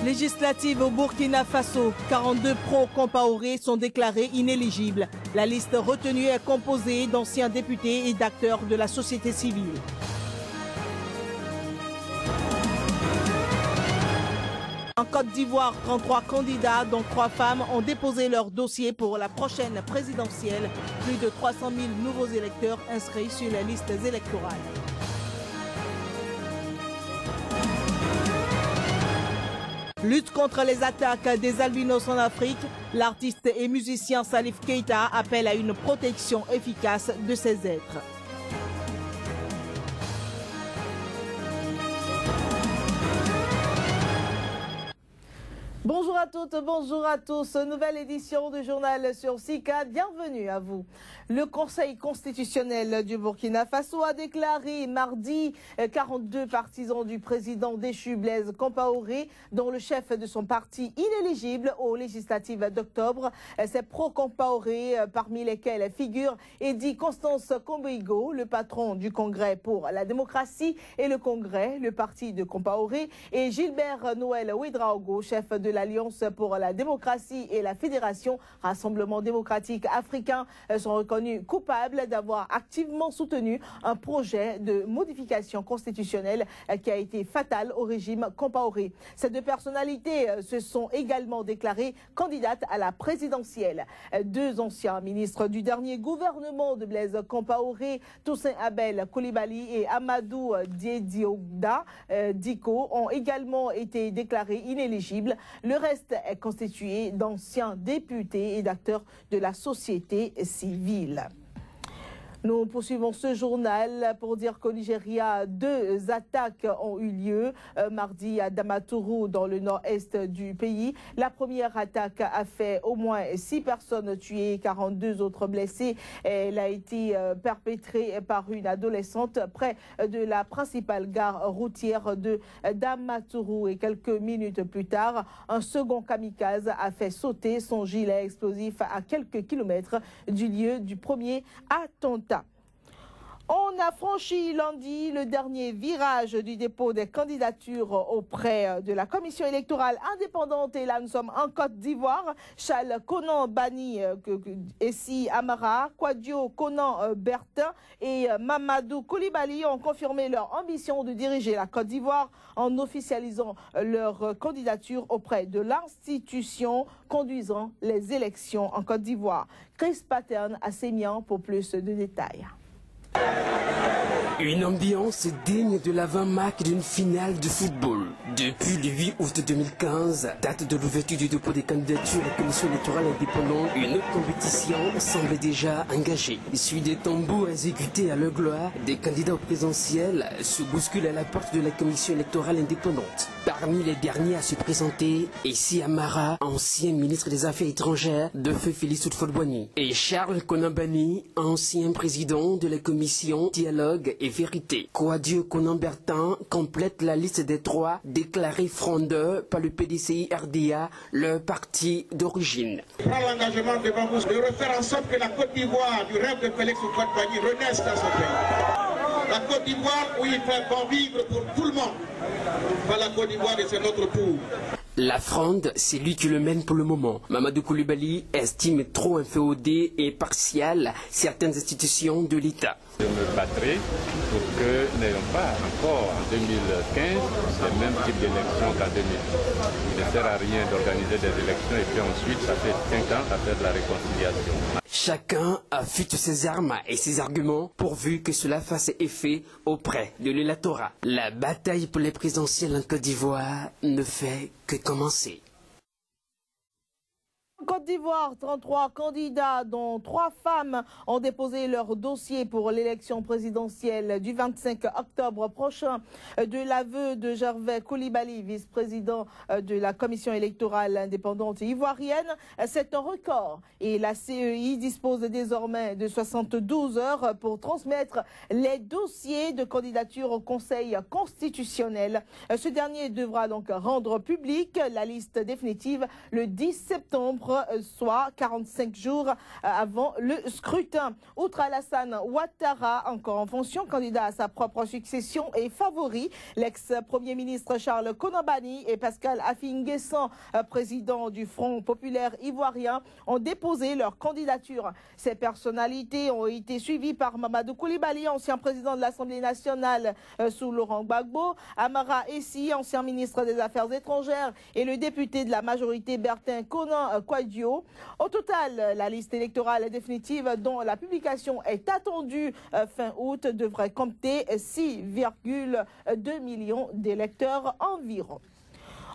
Législative au Burkina Faso, 42 pro-Compaoré sont déclarés inéligibles. La liste retenue est composée d'anciens députés et d'acteurs de la société civile. En Côte d'Ivoire, 33 candidats, dont 3 femmes, ont déposé leur dossier pour la prochaine présidentielle. Plus de 300 000 nouveaux électeurs inscrits sur les listes électorales. Lutte contre les attaques des albinos en Afrique, l'artiste et musicien Salif Keita appelle à une protection efficace de ces êtres. Bonjour à toutes, bonjour à tous. Nouvelle édition du journal sur SICA. Bienvenue à vous. Le Conseil constitutionnel du Burkina Faso a déclaré mardi 42 partisans du président déchu Blaise Compaoré, dont le chef de son parti inéligible aux législatives d'octobre. C'est pro-Compaoré, parmi lesquels figure Edi Constance Komboigo, le patron du Congrès pour la démocratie et le Congrès, le parti de Compaoré, et Gilbert Noël Ouedraogo, chef de l'Alliance pour la démocratie et la Fédération Rassemblement démocratique africain, sont reconnus coupables d'avoir activement soutenu un projet de modification constitutionnelle qui a été fatal au régime Compaoré. Ces deux personnalités se sont également déclarées candidates à la présidentielle. Deux anciens ministres du dernier gouvernement de Blaise Compaoré, Toussaint Abel Coulibaly et Amadou Diédiouda Diko, ont également été déclarés inéligibles. Le reste est constitué d'anciens députés et d'acteurs de la société civile. Nous poursuivons ce journal pour dire qu'au Nigeria, 2 attaques ont eu lieu mardi à Damaturu, dans le nord-est du pays. La première attaque a fait au moins 6 personnes tuées, 42 autres blessées. Elle a été perpétrée par une adolescente près de la principale gare routière de Damaturu. Et quelques minutes plus tard, un second kamikaze a fait sauter son gilet explosif à quelques kilomètres du lieu du premier attentat. On a franchi lundi le dernier virage du dépôt des candidatures auprès de la commission électorale indépendante. Et là, nous sommes en Côte d'Ivoire. Charles Konan Bani Essi Amara, Kwadio Konan Bertin et Mamadou Coulibaly ont confirmé leur ambition de diriger la Côte d'Ivoire en officialisant leur candidature auprès de l'institution conduisant les élections en Côte d'Ivoire. Chris Pattern à Sémian pour plus de détails. Une ambiance digne de l'avant-marque d'une finale de football. Depuis le 8 août 2015, date de l'ouverture du dépôt des candidatures à la commission électorale indépendante, une autre compétition semble déjà engagée. Suite des tambours exécutés à leur gloire, des candidats au présidentiel se bousculent à la porte de la commission électorale indépendante. Parmi les derniers à se présenter, Essi Amara, ancien ministre des Affaires étrangères de feu Félix Houphouët-Boigny, et Charles Konan Bani, ancien président de la commission Dialogue et Vérité. Kwadio Konan Bertin complète la liste des 3 déclarés frondeurs par le PDCI-RDA, leur parti d'origine. Je prends l'engagement devant vous de refaire en sorte que la Côte d'Ivoire du rêve de Félix Houphouët-Boigny renaisse dans son pays. La Côte d'Ivoire où il fait bon vivre pour tout le monde. Pas la Côte d'Ivoire et c'est notre tour. La fronde, c'est lui qui le mène pour le moment. Mamadou Coulibaly estime trop inféodé et partial certaines institutions de l'État. Je me battrai pour que nous n'ayons pas encore en 2015 le même type d'élection qu'en 2000. Il ne sert à rien d'organiser des élections et puis ensuite ça fait 5 ans à faire de la réconciliation. Chacun affûte ses armes et ses arguments pourvu que cela fasse effet auprès de l'électorat. La bataille pour les présidentielles en Côte d'Ivoire ne fait que commencer. Côte d'Ivoire, 33 candidats, dont 3 femmes, ont déposé leur dossier pour l'élection présidentielle du 25 octobre prochain. De l'aveu de Gervais Coulibaly, vice-président de la commission électorale indépendante ivoirienne, c'est un record. Et la CEI dispose désormais de 72 heures pour transmettre les dossiers de candidature au Conseil constitutionnel. Ce dernier devra donc rendre public la liste définitive le 10 septembre soit 45 jours avant le scrutin. Outre Alassane Ouattara, encore en fonction, candidat à sa propre succession et favori, l'ex-premier ministre Charles Konambani et Pascal Affi-N'Guessan, président du Front populaire ivoirien, ont déposé leur candidature. Ces personnalités ont été suivies par Mamadou Koulibaly, ancien président de l'Assemblée nationale sous Laurent Gbagbo, Amara Essi, ancien ministre des Affaires étrangères, et le député de la majorité Bertin Konan Kouadio. Au total, la liste électorale définitive dont la publication est attendue fin août devrait compter 6,2 millions d'électeurs environ.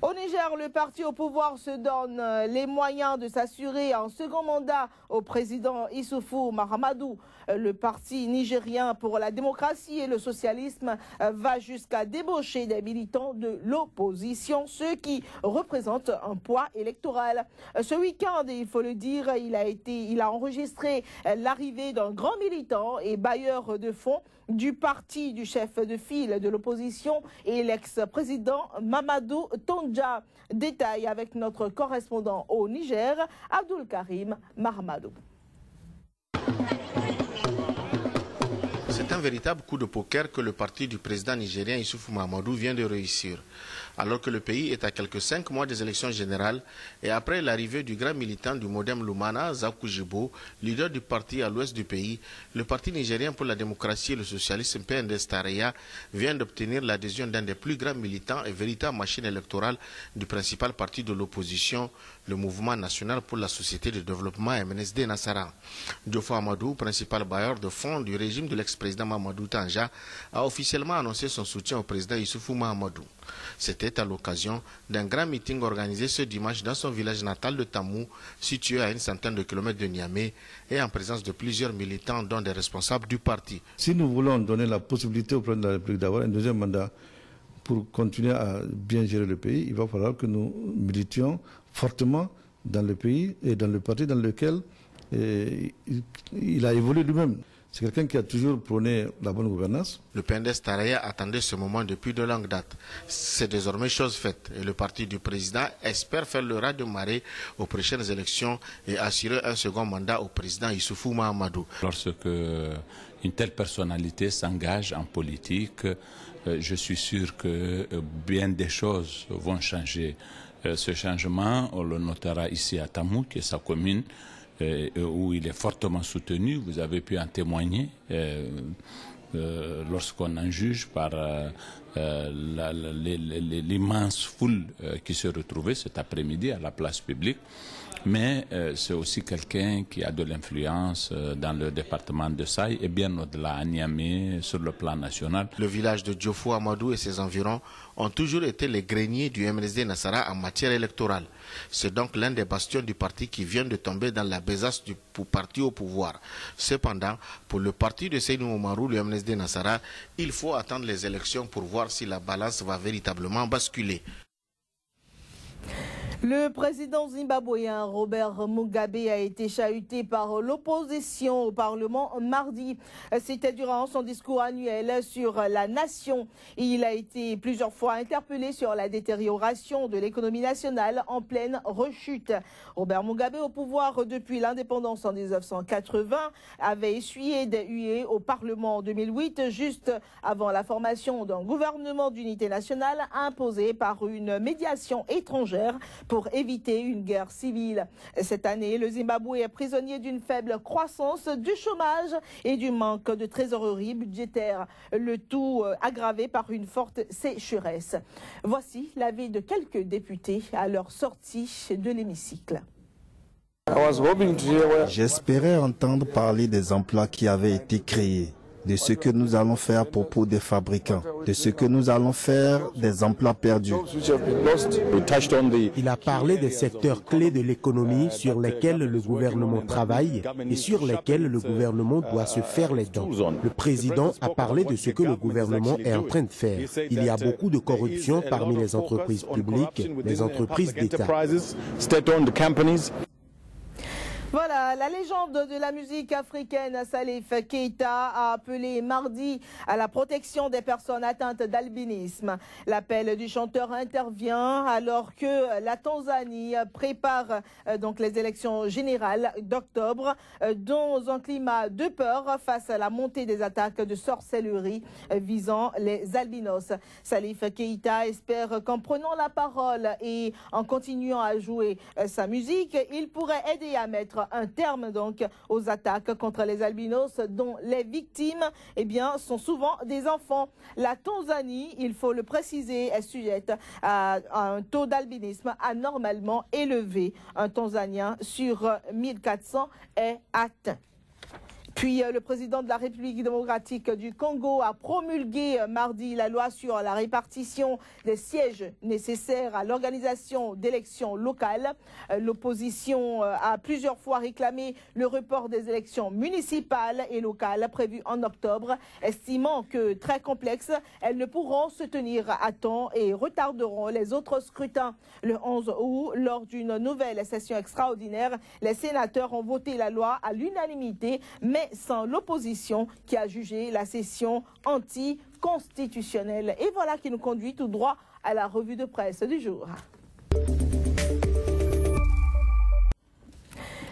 Au Niger, le parti au pouvoir se donne les moyens de s'assurer un second mandat au président Issoufou Mahamadou. Le parti nigérien pour la démocratie et le socialisme va jusqu'à débaucher des militants de l'opposition, ce qui représente un poids électoral. Ce week-end, il faut le dire, il a enregistré l'arrivée d'un grand militant et bailleur de fonds du parti du chef de file de l'opposition et l'ex-président Mamadou Tandja. Détail avec notre correspondant au Niger, Abdul Karim Mahamadou. C'est un véritable coup de poker que le parti du président nigérien Issoufou Mahamadou vient de réussir. Alors que le pays est à quelques 5 mois des élections générales et après l'arrivée du grand militant du Modem Lumana, Zakou Jibo, leader du parti à l'ouest du pays, le parti nigérien pour la démocratie et le socialisme PNDS Taraya vient d'obtenir l'adhésion d'un des plus grands militants et véritable machine électorale du principal parti de l'opposition, le Mouvement national pour la société de développement MNSD Nassara. Diofo Amadou, principal bailleur de fonds du régime de l'ex-président Mamadou Tandja, a officiellement annoncé son soutien au président Issoufou Mahamadou. C'était à l'occasion d'un grand meeting organisé ce dimanche dans son village natal de Tamou, situé à une centaine de kilomètres de Niamey, et en présence de plusieurs militants, dont des responsables du parti. Si nous voulons donner la possibilité au président de la République d'avoir un deuxième mandat pour continuer à bien gérer le pays, il va falloir que nous militions fortement dans le pays et dans le parti dans lequel il a évolué lui-même. C'est quelqu'un qui a toujours prôné la bonne gouvernance. Le PNDS Taraya attendait ce moment depuis de longue date. C'est désormais chose faite et le parti du président espère faire le raz de marée aux prochaines élections et assurer un second mandat au président Issoufou Mahamadou. Lorsque une telle personnalité s'engage en politique, je suis sûr que bien des choses vont changer. Ce changement, on le notera ici à Tamou, qui est sa commune, où il est fortement soutenu. Vous avez pu en témoigner lorsqu'on en juge par l'immense foule qui se retrouvait cet après-midi à la place publique. Mais c'est aussi quelqu'un qui a de l'influence dans le département de Saï et bien au-delà à Niamey sur le plan national. Le village de Diofo Amadou et ses environs ont toujours été les greniers du MNSD Nassara en matière électorale. C'est donc l'un des bastions du parti qui vient de tomber dans la besace du parti au pouvoir. Cependant, pour le parti de Seynou Oumarou, le MNSD Nassara, il faut attendre les élections pour voir si la balance va véritablement basculer. Le président zimbabwéen Robert Mugabe a été chahuté par l'opposition au Parlement mardi. C'était durant son discours annuel sur la nation. Il a été plusieurs fois interpellé sur la détérioration de l'économie nationale en pleine rechute. Robert Mugabe, au pouvoir depuis l'indépendance en 1980, avait essuyé des huées au Parlement en 2008, juste avant la formation d'un gouvernement d'unité nationale imposé par une médiation étrangère pour éviter une guerre civile. Cette année, le Zimbabwe est prisonnier d'une faible croissance, du chômage et du manque de trésorerie budgétaire, le tout aggravé par une forte sécheresse. Voici l'avis de quelques députés à leur sortie de l'hémicycle. J'espérais entendre parler des emplois qui avaient été créés, de ce que nous allons faire pour des fabricants, de ce que nous allons faire des emplois perdus. Il a parlé des secteurs clés de l'économie sur lesquels le gouvernement travaille et sur lesquels le gouvernement doit se faire les dents. Le président a parlé de ce que le gouvernement est en train de faire. Il y a beaucoup de corruption parmi les entreprises publiques, les entreprises d'État. Voilà, la légende de la musique africaine Salif Keita a appelé mardi à la protection des personnes atteintes d'albinisme. L'appel du chanteur intervient alors que la Tanzanie prépare donc les élections générales d'octobre dans un climat de peur face à la montée des attaques de sorcellerie visant les albinos. Salif Keita espère qu'en prenant la parole et en continuant à jouer sa musique, il pourrait aider à mettre un terme donc aux attaques contre les albinos dont les victimes sont souvent des enfants. La Tanzanie, il faut le préciser, est sujette à un taux d'albinisme anormalement élevé. Un Tanzanien sur 1400 est atteint. Puis le président de la République démocratique du Congo a promulgué mardi la loi sur la répartition des sièges nécessaires à l'organisation d'élections locales. L'opposition a plusieurs fois réclamé le report des élections municipales et locales prévues en octobre, estimant que très complexes, elles ne pourront se tenir à temps et retarderont les autres scrutins. Le 11 août, lors d'une nouvelle session extraordinaire, les sénateurs ont voté la loi à l'unanimité, mais sans l'opposition qui a jugé la session anticonstitutionnelle. Et voilà qui nous conduit tout droit à la revue de presse du jour.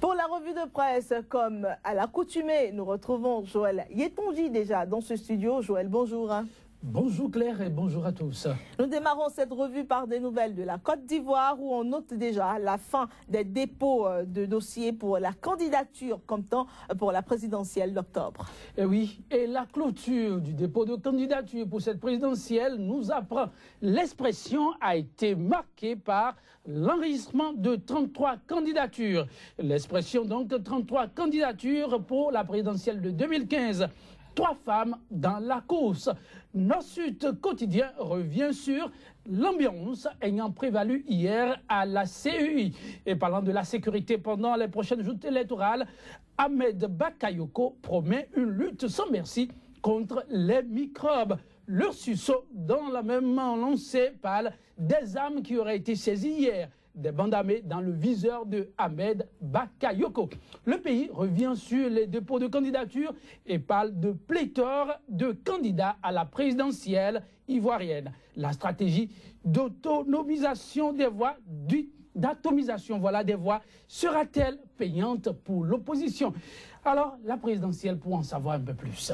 Pour la revue de presse, comme à l'accoutumée, nous retrouvons Joël Yetonji déjà dans ce studio. Joël, bonjour. Bonjour Claire et bonjour à tous. Nous démarrons cette revue par des nouvelles de la Côte d'Ivoire où on note déjà la fin des dépôts de dossiers pour la candidature comme temps pour la présidentielle d'octobre. Et oui, et la clôture du dépôt de candidature pour cette présidentielle nous apprend l'expression a été marquée par l'enregistrement de 33 candidatures. L'expression donc de 33 candidatures pour la présidentielle de 2015. 3 femmes dans la course. Nord-Sud Quotidien revient sur l'ambiance ayant prévalu hier à la CEI. Et parlant de la sécurité pendant les prochaines joutes électorales, Ahmed Bakayoko promet une lutte sans merci contre les microbes. Le sursaut dans la même lancée parle des armes qui auraient été saisies hier. Des bandes armées dans le viseur de Ahmed Bakayoko. Le pays revient sur les dépôts de candidature et parle de pléthore de candidats à la présidentielle ivoirienne. La stratégie d'autonomisation des voix, des voix sera-t-elle payante pour l'opposition? Alors, la présidentielle, pour en savoir un peu plus.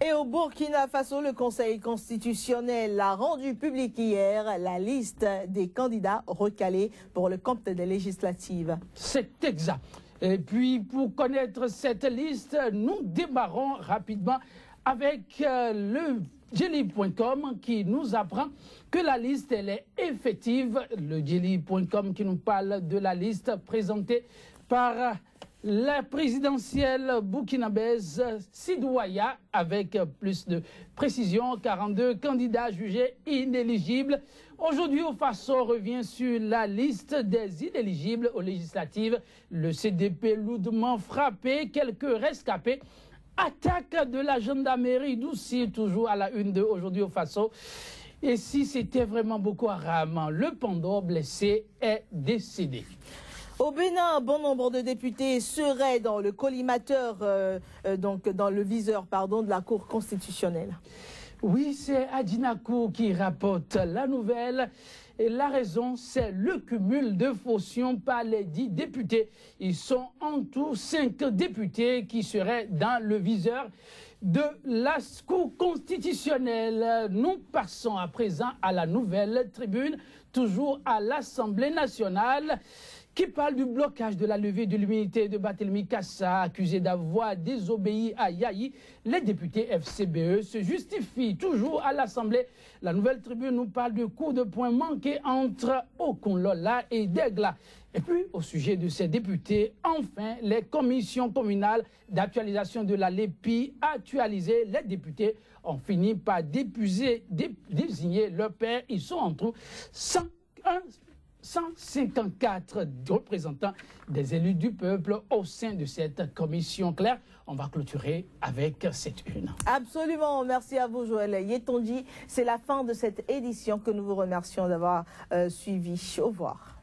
Et au Burkina Faso, le Conseil constitutionnel a rendu public hier la liste des candidats recalés pour le compte des législatives. C'est exact. Et puis, pour connaître cette liste, nous démarrons rapidement avec le Djeli.com qui nous apprend que la liste elle est effective. Le Djeli.com qui nous parle de la liste présentée par la présidentielle burkinabèse Sidouaya, avec plus de précision, 42 candidats jugés inéligibles. Aujourd'hui, au Faso revient sur la liste des inéligibles aux législatives. Le CDP lourdement frappé, quelques rescapés. Attaque de la gendarmerie d'Oussi, toujours à la une de aujourd'hui au Faso. Et si c'était vraiment Boko Haram, le Pandor blessé est décédé. Au Bénin, un bon nombre de députés seraient dans le collimateur, donc dans le viseur, de la Cour constitutionnelle. Oui, c'est Adinakou qui rapporte la nouvelle. Et la raison, c'est le cumul de fonctions par les 10 députés. Ils sont en tout 5 députés qui seraient dans le viseur de la Cour constitutionnelle. Nous passons à présent à la nouvelle tribune, toujours à l'Assemblée nationale, qui parle du blocage de la levée de l'immunité de Barthélémy Kassa, accusé d'avoir désobéi à Yahi. Les députés FCBE se justifient toujours à l'Assemblée. La nouvelle tribune nous parle de coup de poing manqué entre Okunlola et Degla. Et puis, au sujet de ces députés, enfin, les commissions communales d'actualisation de la LEPI actualisées. Les députés ont fini par désigner leur père. Ils sont en tout 154 représentants des élus du peuple au sein de cette commission. Claire, on va clôturer avec cette une. Absolument, merci à vous Joël Yetonji. C'est la fin de cette édition que nous vous remercions d'avoir suivi. Au revoir.